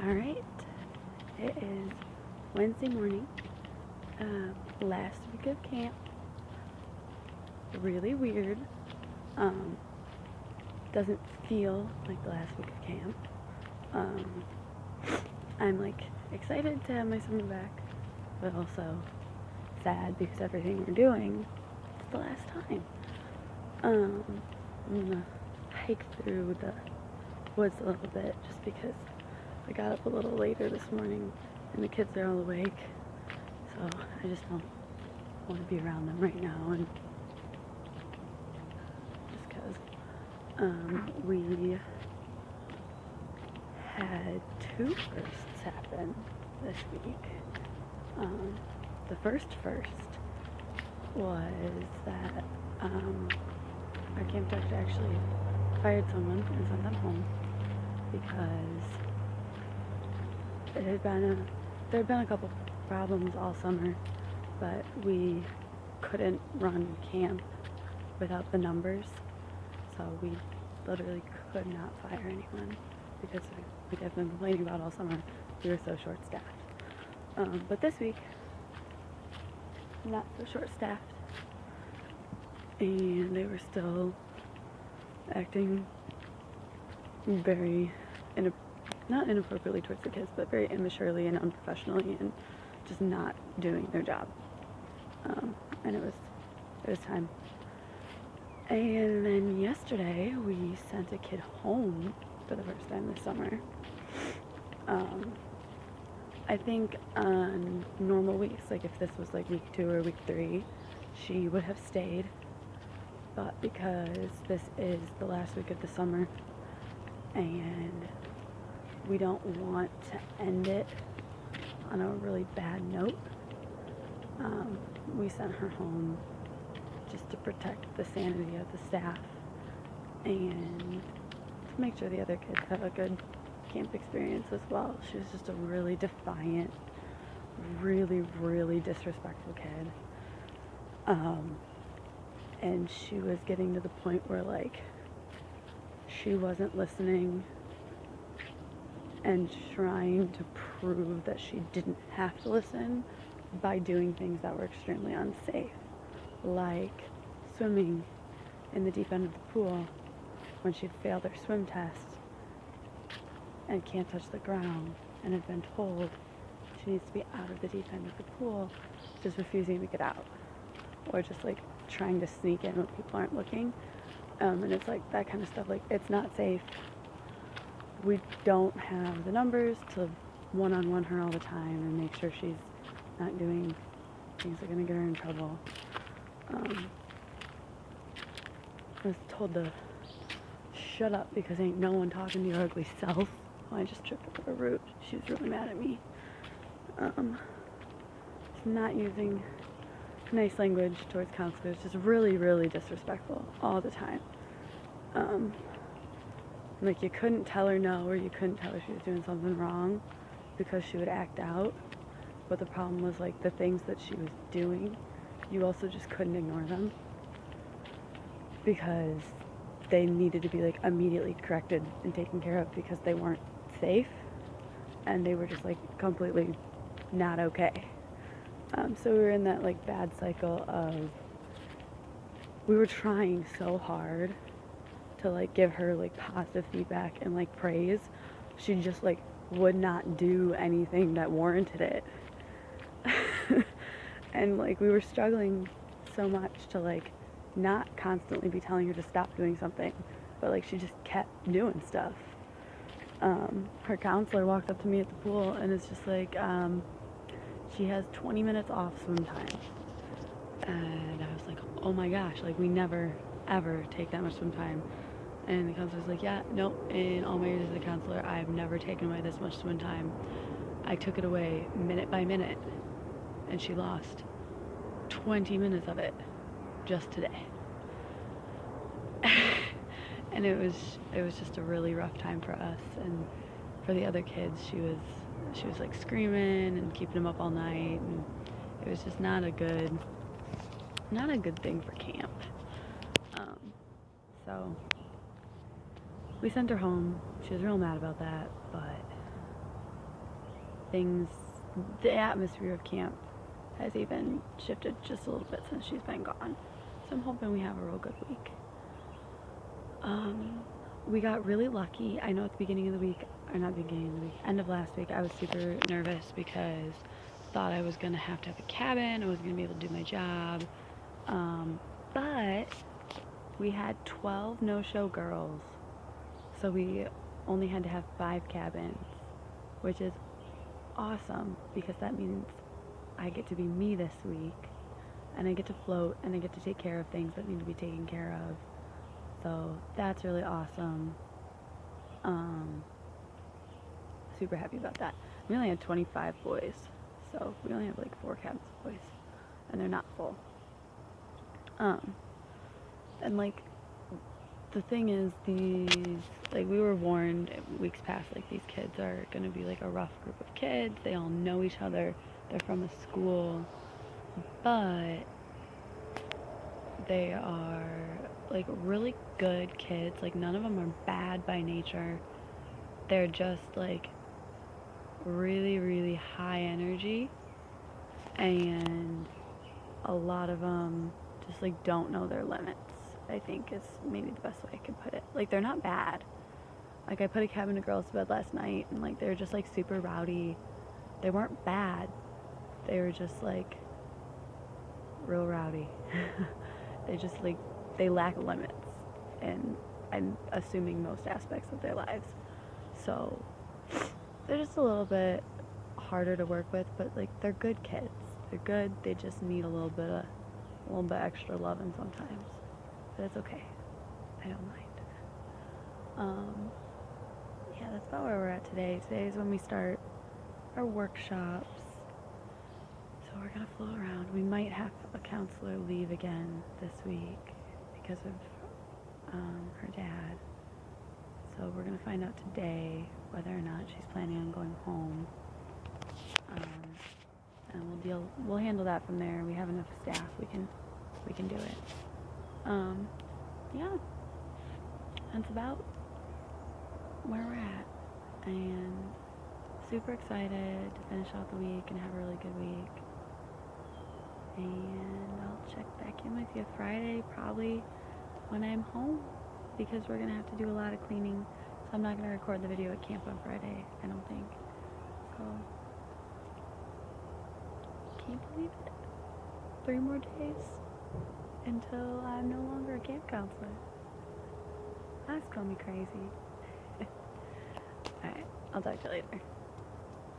Alright, it is Wednesday morning, last week of camp. Really weird. Doesn't feel like the last week of camp. I'm like excited to have my summer back, but also sad because everything we're doing is the last time. I'm gonna hike through the woods a little bit just because I got up a little later this morning and the kids are all awake, so I just don't want to be around them right now, and just because we had two firsts happen this week. The first was that our camp director actually fired someone and sent them home because there had been a couple problems all summer, but we couldn't run camp without the numbers, so we literally could not fire anyone because we have been complaining about all summer we were so short-staffed. But this week, not so short-staffed, and they were still acting very not inappropriately towards the kids, but very immaturely and unprofessionally, and just not doing their job. And it was time. And then yesterday we sent a kid home for the first time this summer. I think on normal weeks, like if this was like week 2 or week 3, she would have stayed. But because this is the last week of the summer and we don't want to end it on a really bad note, we sent her home just to protect the sanity of the staff and to make sure the other kids have a good camp experience as well. She was just a really defiant, really, really disrespectful kid. And she was getting to the point where, like, she wasn't listening and trying to prove that she didn't have to listen by doing things that were extremely unsafe, like swimming in the deep end of the pool when she'd failed her swim test and can't touch the ground and had been told she needs to be out of the deep end of the pool, just refusing to get out, or just like trying to sneak in when people aren't looking. And it's like that kind of stuff. Like, it's not safe. We don't have the numbers to one-on-one her all the time and make sure she's not doing things that are going to get her in trouble. I was told to shut up because ain't no one talking to your ugly self. Well, I just tripped over a root. She was really mad at me. Not using nice language towards counselors, just really, really disrespectful all the time. Like, you couldn't tell her no, or you couldn't tell her she was doing something wrong because she would act out. But the problem was, like, the things that she was doing, you also just couldn't ignore them because they needed to be, like, immediately corrected and taken care of because they weren't safe and they were just, like, completely not okay. So we were in that, like, bad cycle of, we were trying so hard to, like, give her, like, positive feedback and, like, praise. She just, like, would not do anything that warranted it. And, like, we were struggling so much to, like, not constantly be telling her to stop doing something, but, like, she just kept doing stuff. Her counselor walked up to me at the pool and is just like, she has 20 minutes off swim time. And I was like, oh my gosh, like, we never, ever take that much swim time. And the counselor's like, yeah, nope, in all my years as a counselor, I've never taken away this much swim time. I took it away minute by minute, and she lost 20 minutes of it just today. And it was just a really rough time for us, and for the other kids, she was like screaming and keeping them up all night, and it was just not a good thing for camp. So we sent her home. She was real mad about that, but things, the atmosphere of camp has even shifted just a little bit since she's been gone. So I'm hoping we have a real good week. We got really lucky. I know at the beginning of the week, or not the beginning of the week, end of last week, I was super nervous because thought I was going to have a cabin. I was going to be able to do my job. But we had 12 no-show girls. So we only had to have 5 cabins, which is awesome because that means I get to be me this week, and I get to float, and I get to take care of things that need to be taken care of. So that's really awesome. Super happy about that. We only had 25 boys, so we only have like 4 cabins of boys, and they're not full. And like, the thing is, these, like, we were warned weeks past, like, these kids are gonna be like a rough group of kids. They all know each other. They're from a school, but they are like really good kids. Like, none of them are bad by nature. They're just like really, really high energy, and a lot of them just like don't know their limits, I think is maybe the best way I could put it. Like, they're not bad. Like, I put a cabin of girls to bed last night, and like they're just like super rowdy. They weren't bad. They were just like real rowdy. They just like, they lack limits, and I'm assuming most aspects of their lives. So they're just a little bit harder to work with, but like they're good kids. They're good. They just need a little bit extra loving sometimes. But it's okay. I don't mind. Yeah, that's about where we're at today. Today is when we start our workshops. So we're gonna float around. We might have a counselor leave again this week because of her dad. So we're gonna find out today whether or not she's planning on going home. And we'll handle that from there. We have enough staff. We can do it. Yeah. That's about where we're at. And super excited to finish out the week and have a really good week. And I'll check back in with you Friday, probably when I'm home, because we're gonna have to do a lot of cleaning. So I'm not gonna record the video at camp on Friday, I don't think. So, can't believe it. 3 more days until I'm no longer a camp counselor. That's gonna be crazy. Alright, I'll talk to you later.